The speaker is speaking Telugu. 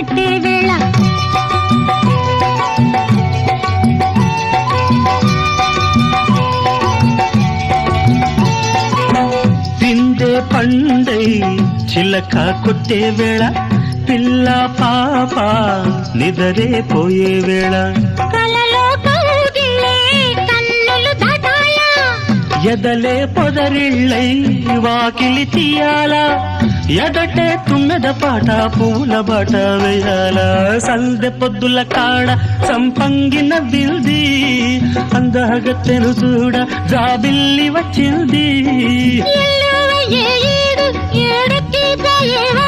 కట్టే వేళ పిండే పండై చిలక కొట్టే వేళ పిల్ల పాప నిదరే పోయే వేళ కలలో కౌగిలే కన్నులు దాటాలా ఎదలే పొదరిళ్ళై వాకిలి తీయాలా ఎదటే తుమ్మెద పాట పూల బాట వేయాల సందె పొద్దుల కాడ సంపంగిన బిల్ది అందగత్తెను చూడ జాబిల్లి వచ్చింది ఏడుకి పోయేవ